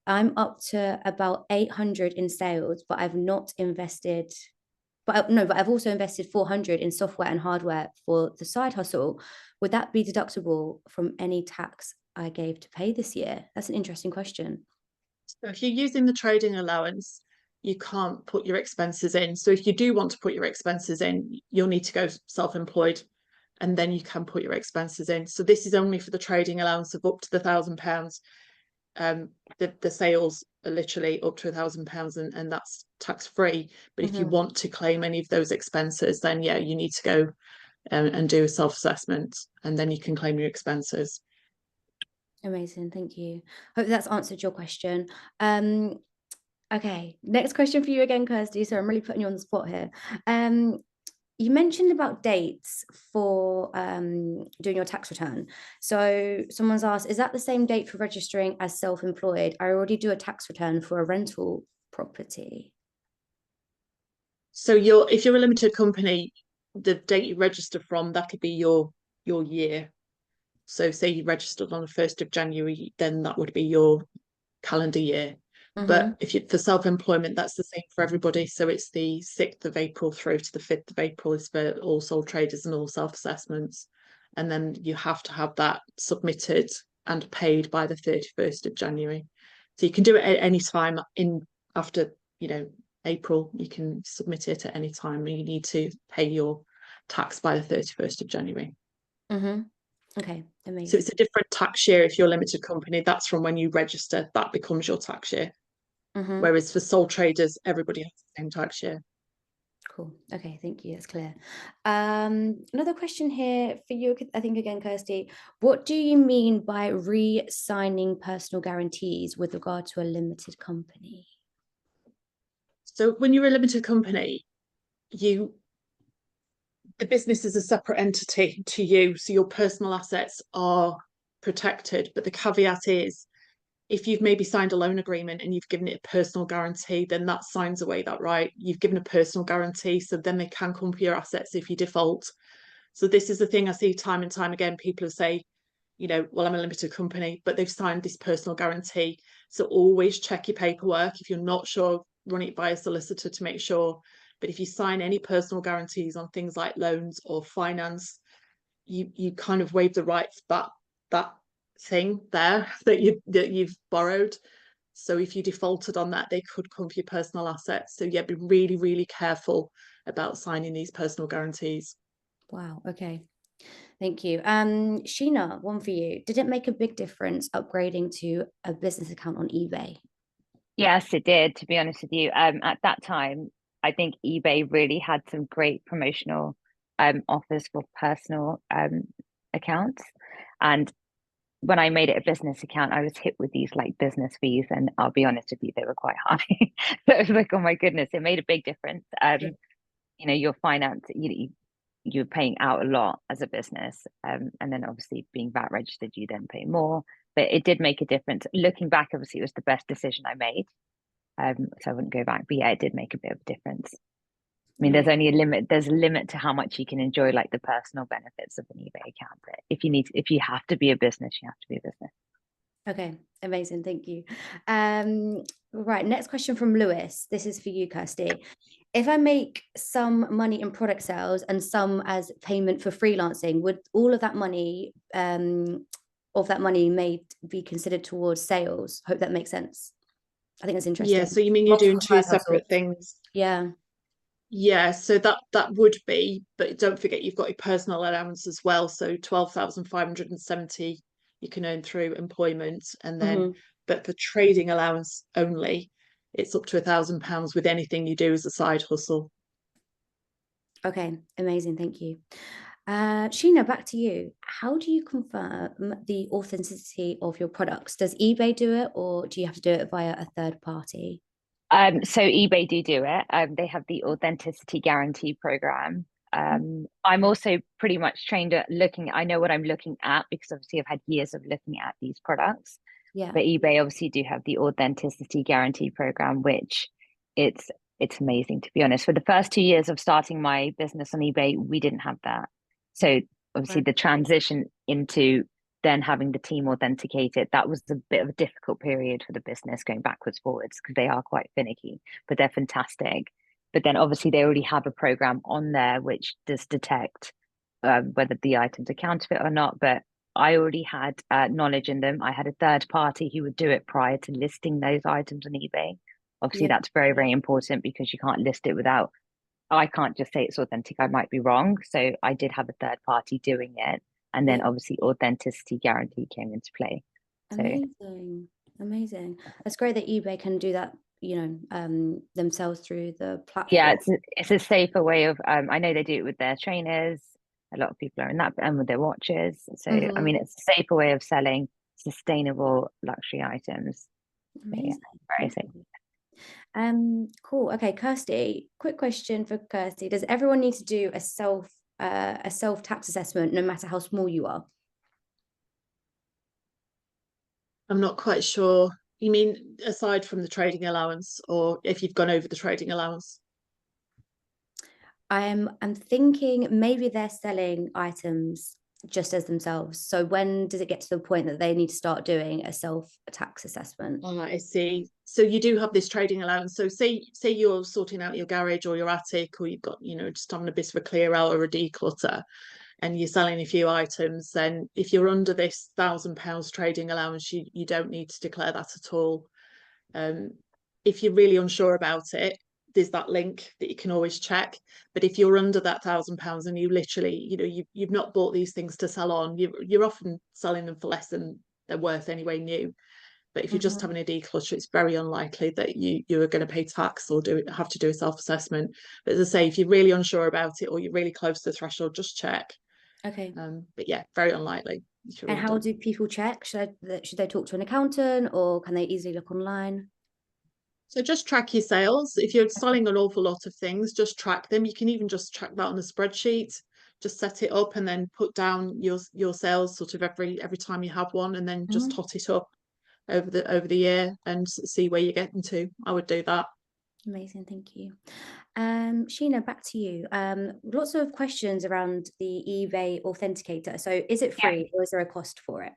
I'm up to about 800 in sales, but I've not invested. But I've also invested 400 in software and hardware for the side hustle. Would that be deductible from any tax I gave to pay this year? That's an interesting question. So if you're using the trading allowance, you can't put your expenses in. So if you do want to put your expenses in, you'll need to go self-employed, and then you can put your expenses in. So this is only for the trading allowance of up to the £1,000. The sales are literally up to £1,000, and that's tax free. But if you want to claim any of those expenses, then yeah, you need to go and do a self-assessment, and then you can claim your expenses. Amazing, thank you. Hope that's answered your question. Okay, next question for you again, Kirsty. So I'm really putting you on the spot here. You mentioned about dates for doing your tax return. So someone's asked, is that the same date for registering as self-employed? I already do a tax return for a rental property. So if you're a limited company, the date you register from, that could be your year. So say you registered on the 1st of January, then that would be your calendar year. But if you for self-employment, that's the same for everybody. So it's the 6th of April through to the 5th of April is for all sole traders and all self-assessments. And then you have to have that submitted and paid by the 31st of January. So you can do it at any time after, April. You can submit it at any time, and you need to pay your tax by the 31st of January. Okay, amazing. So it's a different tax year if you're a limited company. That's from when you register. That becomes your tax year. Whereas for sole traders, everybody has the same tax year. Cool. Okay, thank you. That's clear. Another question here for you, I think again, Kirsty. What do you mean by re-signing personal guarantees with regard to a limited company? So when you're a limited company, the business is a separate entity to you, so your personal assets are protected. But the caveat is, if you've maybe signed a loan agreement and you've given it a personal guarantee, then that signs away that right. You've given a personal guarantee, so then they can come for your assets if you default. So this is the thing I see time and time again. People who say, well, I'm a limited company, but they've signed this personal guarantee. So always check your paperwork. If you're not sure, run it by a solicitor to make sure. But if you sign any personal guarantees on things like loans or finance, you kind of waive the rights that thing there that you've borrowed. So if you defaulted on that, they could come for your personal assets. So yeah, be really, really careful about signing these personal guarantees. Wow. Okay. Thank you. Sheena, one for you. Did it make a big difference upgrading to a business account on eBay? Yes, it did, to be honest with you. At that time, I think eBay really had some great promotional offers for personal accounts. And when I made it a business account, I was hit with these like business fees, and I'll be honest with you, they were quite high. So it was like, oh my goodness, it made a big difference. Your finance, you're paying out a lot as a business, and then obviously being VAT registered, you then pay more. But it did make a difference. Looking back, obviously, it was the best decision I made. So I wouldn't go back, but yeah, it did make a bit of a difference. I mean, there's only a limit. There's a limit to how much you can enjoy, like the personal benefits of an eBay account. But if you have to be a business, you have to be a business. Okay, amazing. Thank you. Right, next question from Lewis. This is for you, Kirsty. If I make some money in product sales and some as payment for freelancing, would all of that money made be considered towards sales? Hope that makes sense. I think that's interesting. Yeah, so you mean you're doing two separate things? Yeah. Yeah, so that would be, but don't forget you've got your personal allowance as well. So 12,570 you can earn through employment, and then but for trading allowance only, it's up to £1,000 with anything you do as a side hustle. Okay, amazing. Thank you. Sheena, back to you. How do you confirm the authenticity of your products? Does eBay do it, or do you have to do it via a third party? So eBay do it. They have the authenticity guarantee program. I'm also pretty much trained at I know what I'm looking at, because obviously I've had years of looking at these products. Yeah. But eBay obviously do have the authenticity guarantee program, which it's amazing, to be honest. For the first 2 years of starting my business on eBay, we didn't have that. So obviously the transition into then having the team authenticate it, that was a bit of a difficult period for the business, going backwards, forwards, because they are quite finicky, but they're fantastic. But then obviously they already have a program on there which does detect whether the items are counterfeit or not. But I already had knowledge in them. I had a third party who would do it prior to listing those items on eBay. Obviously, that's very, very important, because you can't list it without, I can't just say it's authentic. I might be wrong. So I did have a third party doing it. And then obviously authenticity guarantee came into play. So, amazing. That's great that eBay can do that, themselves through the platform. Yeah, it's a safer way of, I know they do it with their trainers. A lot of people are in that, and with their watches. So, I mean, it's a safer way of selling sustainable luxury items. Amazing. So, yeah, very safe. Cool. Okay, Kirsty, quick question for Kirsty. Does everyone need to do a self tax assessment no matter how small you are? I'm not quite sure. You mean aside from the trading allowance, or if you've gone over the trading allowance? I'm thinking maybe they're selling items just as themselves. So when does it get to the point that they need to start doing a self tax assessment? I see. So you do have this trading allowance. So say you're sorting out your garage or your attic, or you've got, just having a bit of a clear out or a declutter, and you're selling a few items, then if you're under this £1,000 trading allowance, you don't need to declare that at all. If you're really unsure about it, there's that link that you can always check. But if you're under that £1,000 and you literally, you've not bought these things to sell on, you're often selling them for less than they're worth anyway new. But if you're just having a declutter, it's very unlikely that you are going to pay tax or have to do a self-assessment. But as I say, if you're really unsure about it or you're really close to the threshold, just check. Okay. But yeah, very unlikely. And how do people check? Should they talk to an accountant, or can they easily look online? So just track your sales. If you're selling an awful lot of things, just track them. You can even just track that on a spreadsheet. Just set it up and then put down your sales sort of every time you have one, and then just tot it up over the year and see where you're getting to. I would do that. Amazing, thank you. Sheena, back to you. Lots of questions around the eBay authenticator. So is it free or is there a cost for it?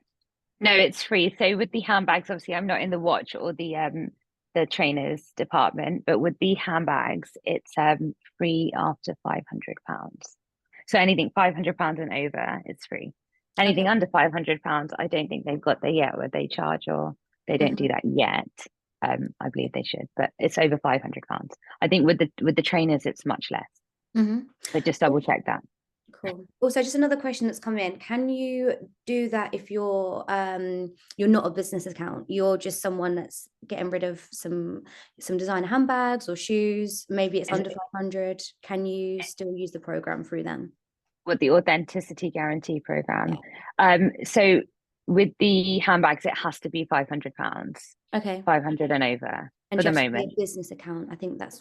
No, it's free. So with the handbags, obviously I'm not in the watch or the trainers department, but with the handbags, it's free after £500. So anything £500 and over, it's free. Anything under £500, I don't think they've got there yet, where they charge, or they don't do that yet. I believe they should, but it's over £500. I think with the trainers, it's much less. So just double check that. Cool. Also, just another question that's come in. Can you do that if you're not a business account? You're just someone that's getting rid of some designer handbags or shoes. Maybe it's under 500. Can you still use the program through them? With the authenticity guarantee program. So with the handbags, it has to be £500. Okay. 500 and over and for the moment. A business account. I think that's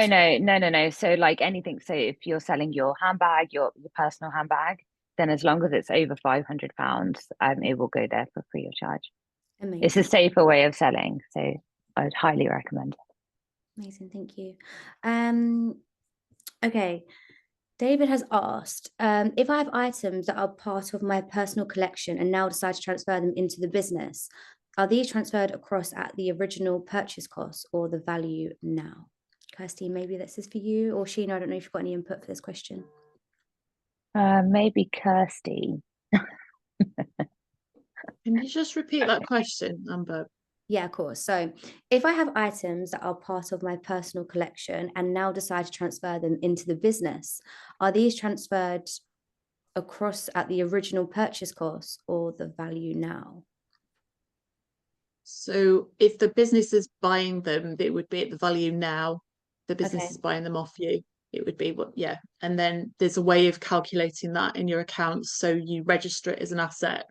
no. So like anything. So if you're selling your handbag, your personal handbag, then as long as it's over £500, it will go there for free of charge. Amazing. It's a safer way of selling, so I would highly recommend it. Amazing, thank you. Okay. David has asked, if I have items that are part of my personal collection and now decide to transfer them into the business, are these transferred across at the original purchase cost or the value now? Kirsty, maybe this is for you, or Sheena, I don't know if you've got any input for this question. Maybe Kirsty. Can you just repeat that question, Amber? Yeah, of course. So if I have items that are part of my personal collection and now decide to transfer them into the business, are these transferred across at the original purchase cost or the value now? So if the business is buying them, it would be at the value now. The business is buying them off you. It would be and then there's a way of calculating that in your accounts. So you register it as an asset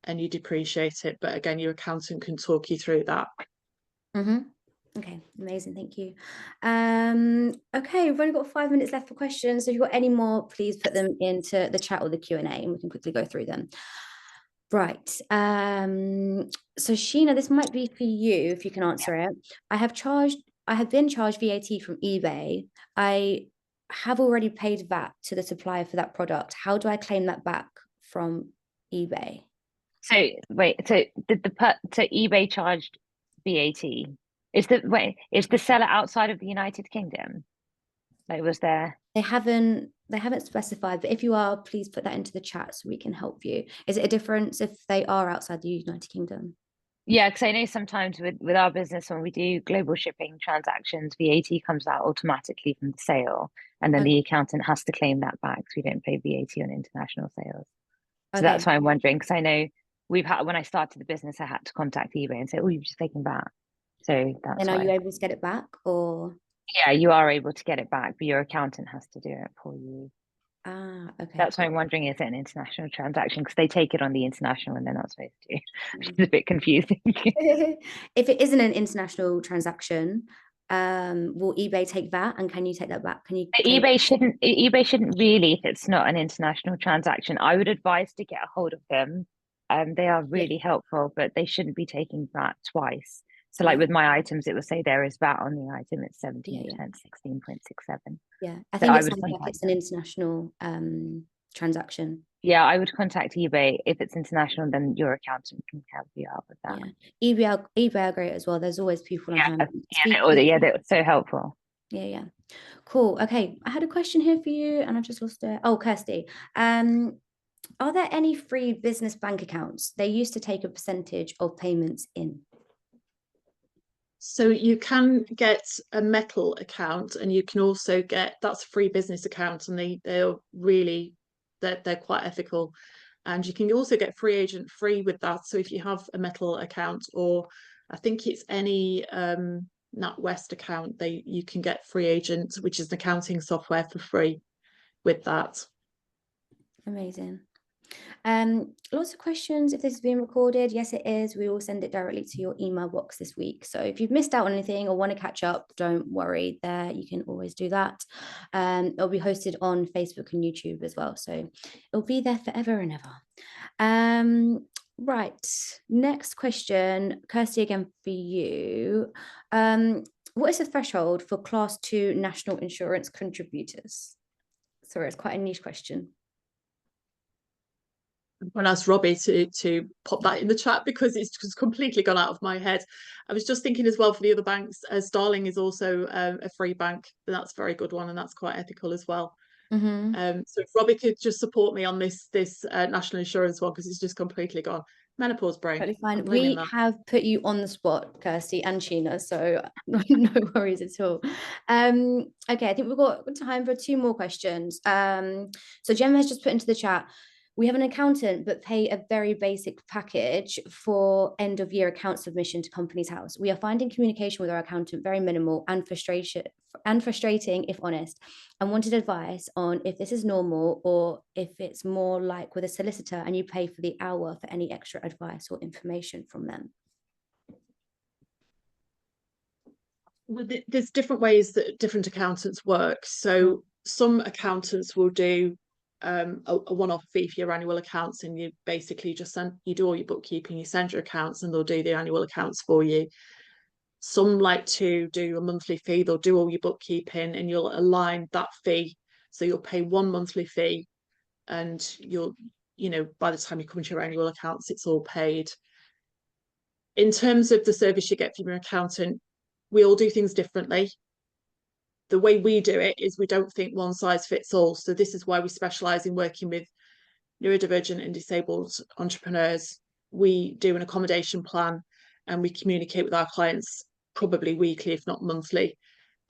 and you depreciate it. But again, your accountant can talk you through that. Okay, amazing, thank you. Okay, we've only got 5 minutes left for questions. So if you've got any more, please put them into the chat or the Q&A and we can quickly go through them. Right. So Sheena, this might be for you if you can answer it. I have been charged VAT from eBay. I have already paid VAT to the supplier for that product. How do I claim that back from eBay? So wait, so eBay charged VAT? Is the seller outside of the United Kingdom? Like, was there? They haven't specified, but if you are, please put that into the chat so we can help you. Is it a difference if they are outside the United Kingdom? Yeah, because I know sometimes with our business, when we do global shipping transactions, VAT comes out automatically from the sale, and then the accountant has to claim that back because we don't pay VAT on international sales. So that's why I'm wondering, because I know when I started the business, I had to contact eBay and say, "Oh, you've just taken back." So that's then are you able to get it back, or? Yeah, you are able to get it back, but your accountant has to do it for you. Okay. That's why I'm wondering, is it an international transaction? Because they take it on the international and they're not supposed to. It's a bit confusing. If it isn't an international transaction, will eBay take that? And can you take that back? Can you claim eBay shouldn't really, if it's not an international transaction. I would advise to get a hold of them. They are really helpful, but they shouldn't be taking that twice. So like with my items, it will say there is VAT on the item. It's 17%, 16.67. Yeah, I So think I it would sounds like contact it's an international transaction. Yeah, I would contact eBay. If it's international, then your accountant can help you out with that. Yeah, eBay are great as well. There's always people on hand. They're so helpful. Yeah. Cool. Okay, I had a question here for you, and I just lost it. Oh, Kirsty. Are there any free business bank accounts? They used to take a percentage of payments in. So you can get a metal account, and you can also get, that's a free business account, and they're really they're quite ethical. And you can also get free agent free with that. So if you have a metal account, or I think it's any NatWest account, you can get free agent, which is an accounting software, for free with that. Amazing. Lots of questions. If this is being recorded, yes, it is. We will send it directly to your email box this week. So if you've missed out on anything or want to catch up, don't worry. There, you can always do that. It'll be hosted on Facebook and YouTube as well. So it'll be there forever and ever. Right. Next question, Kirsty, again for you. What is the threshold for Class 2 national insurance contributors? Sorry, it's quite a niche question. When I asked Robbie to pop that in the chat, because it's just completely gone out of my head. I was just thinking as well for the other banks, Starling is also a free bank. That's a very good one, and that's quite ethical as well. So if Robbie could just support me on this national insurance one, because it's just completely gone. Menopause brain. Totally fine. We have put you on the spot, Kirsty and Sheena, so no worries at all. Okay, I think we've got time for 2 more questions. So Gemma has just put into the chat, we have an accountant but pay a very basic package for end of year account submission to Companies House. We are finding communication with our accountant very minimal and frustrating, if honest, and wanted advice on if this is normal or if it's more like with a solicitor and you pay for the hour for any extra advice or information from them. Well, there's different ways that different accountants work. So some accountants will do a one-off fee for your annual accounts, and you basically just you do all your bookkeeping, you send your accounts, and they'll do the annual accounts for you. Some like to do a monthly fee. They'll do all your bookkeeping, and you'll align that fee, so you'll pay one monthly fee, and by the time you come into your annual accounts, it's all paid. In terms of the service you get from your accountant, we all do things differently. The way we do it is we don't think one size fits all. So this is why we specialise in working with neurodivergent and disabled entrepreneurs. We do an accommodation plan, and we communicate with our clients probably weekly, if not monthly,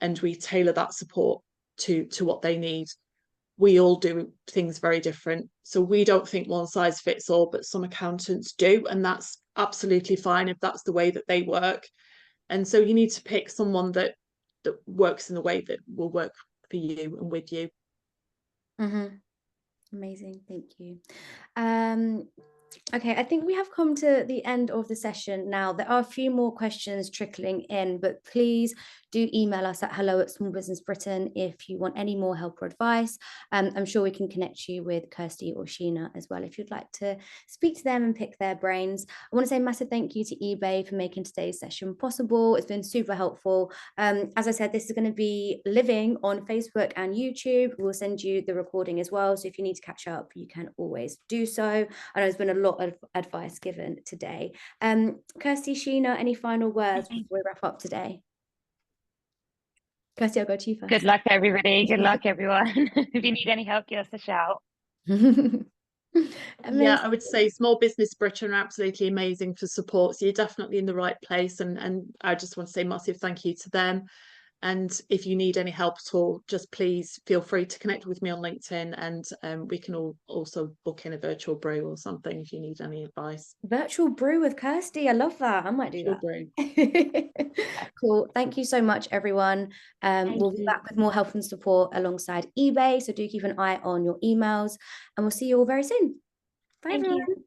and we tailor that support to what they need. We all do things very different. So we don't think one size fits all, but some accountants do, and that's absolutely fine if that's the way that they work. And so you need to pick someone that works in the way that will work for you and with you. Amazing, thank you. Okay, I think we have come to the end of the session now. There are a few more questions trickling in, but please do email us at hello@smallbusinessbritain if you want any more help or advice. I'm sure we can connect you with Kirsty or Sheena as well if you'd like to speak to them and pick their brains. I want to say a massive thank you to eBay for making today's session possible. It's been super helpful. As I said, this is going to be living on Facebook and YouTube. We'll send you the recording as well, so if you need to catch up, you can always do so. I know there's been a lot of advice given today. Kirsty, Sheena, any final words before we wrap up today? Kirsty, I'll go to you first. Good luck, everybody. Good luck, everyone. If you need any help, give us a shout. Yeah, I would say Small Business Britain are absolutely amazing for support. So you're definitely in the right place. And I just want to say massive thank you to them. And if you need any help at all, just please feel free to connect with me on LinkedIn, and we can also book in a virtual brew or something if you need any advice. Virtual brew with Kirsty. I love that. I might do Virtual that. brew. Cool. Thank you so much, everyone. We'll be back with more help and support alongside eBay. So do keep an eye on your emails, and we'll see you all very soon. Bye, everyone.